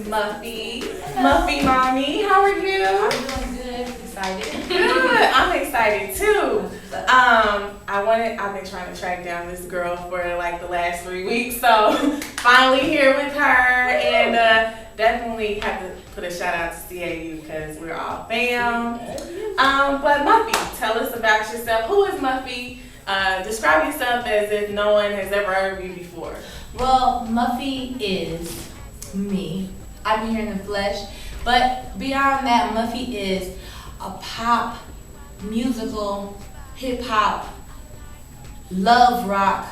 Muffy. Muffy mommy, how are you? I'm doing good. Excited. Good. I'm excited too. I've been trying to track down this girl for like the last 3 weeks, so finally here with her, and definitely have to put a shout out to CAU because we're all fam. But Muffy, tell us about yourself. Who is Muffy? Describe yourself as if no one has ever heard of you before. Well, Muffy is me. I'm here in the flesh. But beyond that, Muffy is a pop, musical, hip hop, love rock,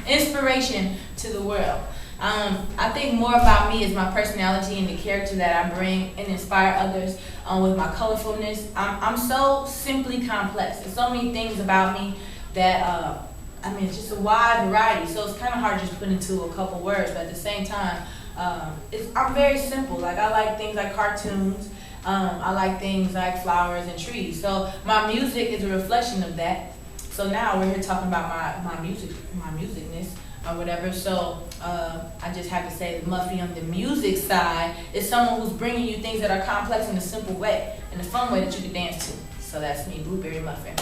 inspiration to the world. I think more about me is my personality and the character that I bring and inspire others with my colorfulness. I'm so simply complex. There's so many things about me that, it's just a wide variety. So it's kind of hard to just put into a couple words, but at the same time, I'm very simple. Like I like things like cartoons. I like things like flowers and trees. So my music is a reflection of that. So now we're here talking about my musicness or whatever. So I just have to say that Muffy on the music side is someone who's bringing you things that are complex in a simple way, in a fun way that you can dance to. So that's me, Blueberry Muffin.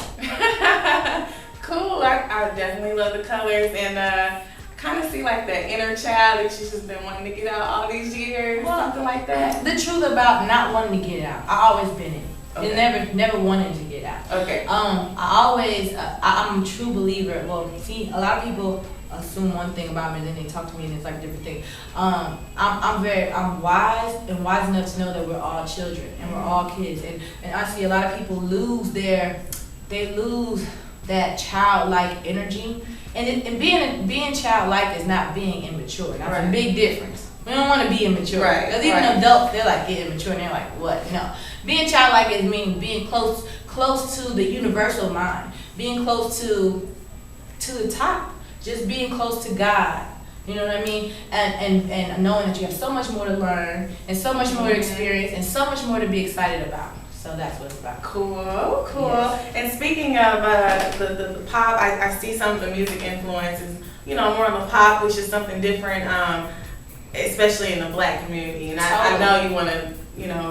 Cool. I definitely love the colors and kind of see like that inner child that she's just been wanting to get out all these years, something like that. The truth about not wanting to get it out, I always been in. Okay. It never wanted to get out. Okay. I'm a true believer. Well, see, a lot of people assume one thing about me, and then they talk to me, and it's like a different thing. I'm wise and wise enough to know that we're all children and we're all kids, and I see a lot of people lose that childlike energy, and being childlike is not being immature. That's a big difference. We don't want to be immature. Right. Because even adults, they're like get immature, and they're like, what? No. Being childlike is meaning being close to the universal mind, being close to the top, just being close to God. You know what I mean? And knowing that you have so much more to learn and so much more to experience and so much more to be excited about. So that's what it's about. Cool. Yes. And speaking of the pop, I see some of the music influences, more on the pop, which is something different, especially in the Black community. And I know you want to,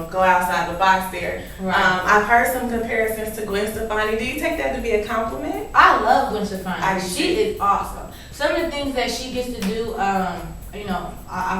go outside the box there. Right. I've heard some comparisons to Gwen Stefani. Do you take that to be a compliment? I love Gwen Stefani. She She is awesome. Some of the things that she gets to do, I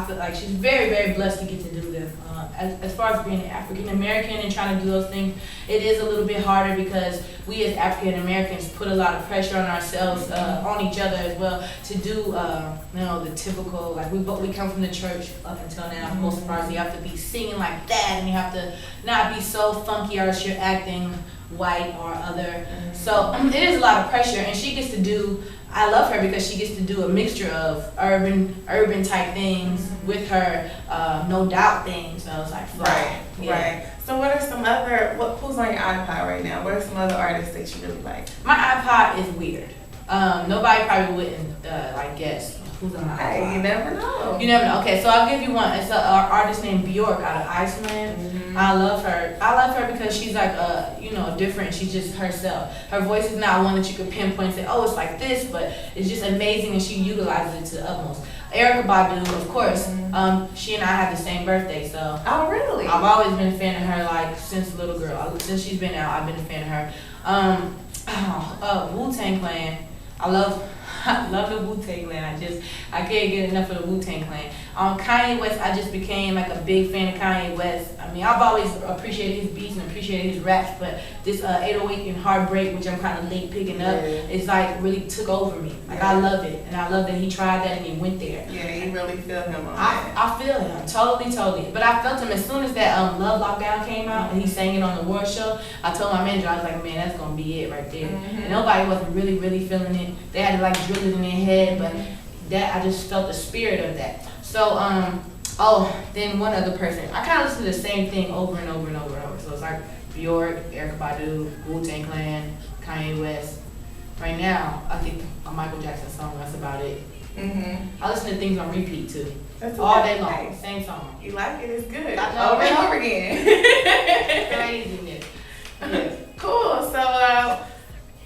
feel like she's very, very blessed to get to do them. As far as being African American and trying to do those things, it is a little bit harder because we as African Americans put a lot of pressure on ourselves, on each other as well, to do, the typical, like we come from the church up until now. Most parts you have to be singing like that, and you have to not be so funky or else you're acting white or other. So it is a lot of pressure, and she gets to do. I love her because she gets to do a mixture of urban type things with her no doubt things. So it's like fun. Right. So what are some other who's on your iPod right now? What are some other artists that you really like? My iPod is weird. Nobody probably wouldn't guess who's on my iPod. Hey, you never know. You never know. Okay, so I'll give you one. It's an artist named Bjork out of Iceland. I love her. I love her because she's like different. She's just herself. Her voice is not one that you could pinpoint and say, oh, it's like this, but it's just amazing, and she utilizes it to the utmost. Erykah Badu, of course. She and I have the same birthday, so. Oh, really? I've always been a fan of her, since a little girl. Since she's been out, I've been a fan of her. Wu-Tang Clan. I love the Wu-Tang Clan. I can't get enough of the Wu-Tang Clan. Kanye West, I just became like a big fan of Kanye West. I mean, I've always appreciated his beats and appreciated his raps, but this 808 and Heartbreak, which I'm kind of late picking up, it's like really took over me. Like I love it, and I love that he tried that and he went there. Yeah, you really feel him on that. I feel him, totally. But I felt him as soon as that Love Lockdown came out and he sang it on the award show. I told my manager, I was like, man, that's gonna be it right there. And nobody wasn't really feeling it. They had to drill it in their head, but that I just felt the spirit of that. So then one other person. I kind of listen to the same thing over and over. So it's like Bjork, Erykah Badu, Wu-Tang Clan, Kanye West. Right now, I think a Michael Jackson song. That's about it. I listen to things on repeat too. That's all day long. Nice. Same song. You like it? It's good. Over and over again. Craziness. Yes. Cool. So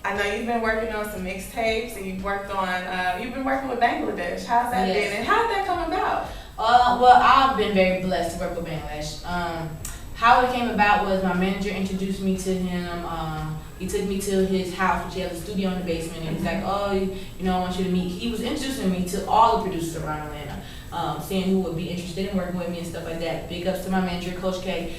I know you've been working on some mixtapes, and you've been working with Bangladesh. How's that been, and how did that come about? Well, I've been very blessed to work with Bangladesh. How it came about was my manager introduced me to him. He took me to his house, which he has a studio in the basement, and he's like, "Oh, I want you to meet." He was introducing me to all the producers around Atlanta, seeing who would be interested in working with me and stuff like that. Big ups to my manager, Coach K.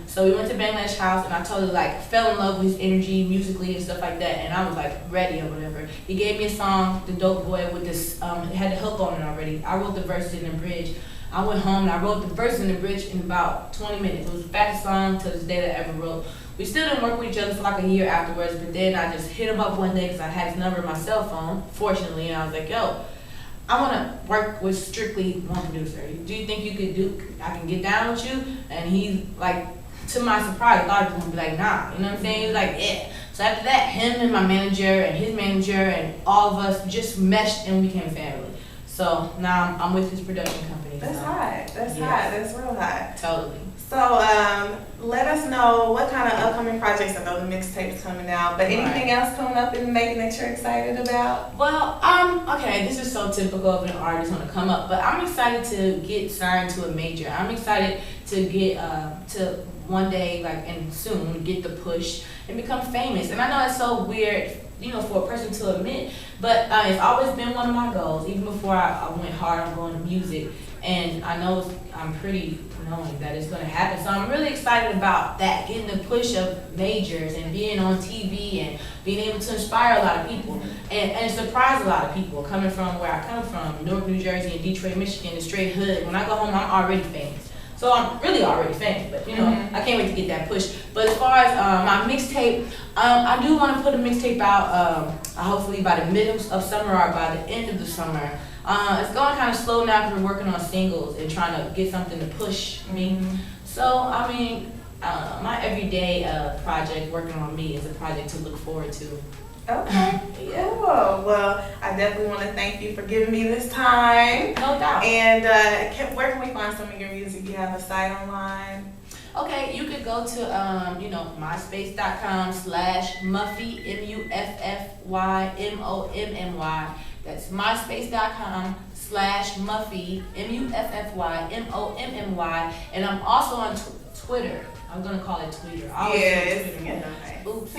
So we went to Bangladesh house, and I totally fell in love with his energy musically and stuff like that, and I was ready or whatever. He gave me a song, The Dope Boy, with this. It had the hook on it already. I wrote the verses and the bridge. I went home and I wrote the verse and the bridge in about 20 minutes. It was the fastest song to this day that I ever wrote. We still didn't work with each other for a year afterwards, but then I just hit him up one day because I had his number in my cell phone, fortunately, and I was like, yo, I want to work with strictly one producer. Do you think I can get down with you? And he's to my surprise, I thought he was going to be like, nah, you know what I'm saying? He was like, yeah. So after that, him and my manager and his manager and all of us just meshed and became family. So now I'm with his production company. That's so. hot. That's hot. That's real hot. Totally. So let us know what kind of upcoming projects. I know the mixtape's coming out, but anything else coming up in Macon that you're excited about? Well, okay, this is so typical of an artist when it come up, but I'm excited to get signed to a major. I'm excited to get to one day, and soon, get the push and become famous. And I know it's so weird, for a person to admit, but it's always been one of my goals, even before I went hard on going to music. And I know I'm pretty knowing that it's going to happen. So I'm really excited about that, getting the push of majors and being on TV and being able to inspire a lot of people and surprise a lot of people coming from where I come from, Newark, New Jersey, and Detroit, Michigan, the straight hood. When I go home, I'm already famous. So I'm really already famous, but I can't wait to get that push. But as far as my mixtape, I do want to put a mixtape out hopefully by the middle of summer or by the end of the summer. It's going kind of slow now because we're working on singles and trying to get something to push me. So, my everyday project working on me is a project to look forward to. Okay, cool. Well, I definitely want to thank you for giving me this time. No doubt. And where can we find some of your music? Do you have a site online? Okay, you could go to myspace.com/Muffy, MuffyMommy. That's myspace.com/Muffy, MuffyMommy, and I'm also on Twitter. I'm gonna call it Twitter. Oops.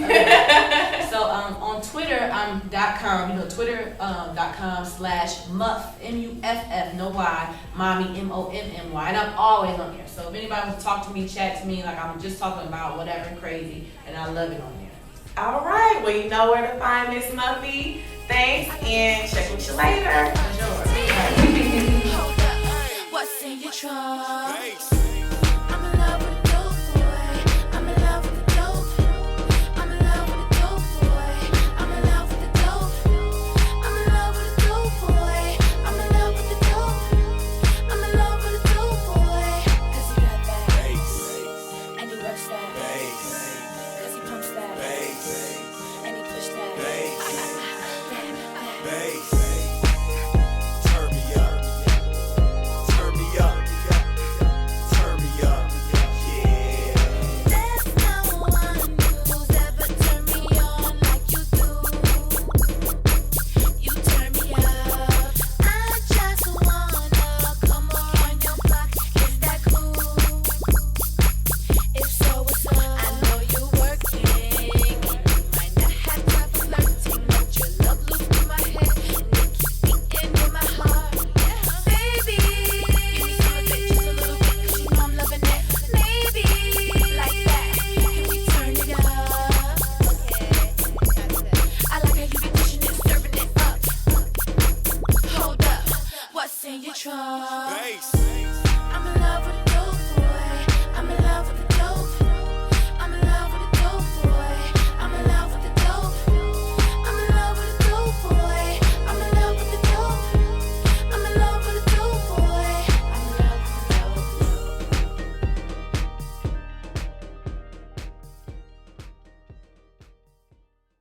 So on Twitter, I'm .com. Twitter.com/Muff, MUFF, no Y, Mommy, MOMMY, and I'm always on there. So if anybody wants to talk to me, chat to me, I'm just talking about whatever crazy, and I love it on there. All right. Well, you know where to find Miss Muffy. Thanks, and check with you later. Sure. What's in your trunk?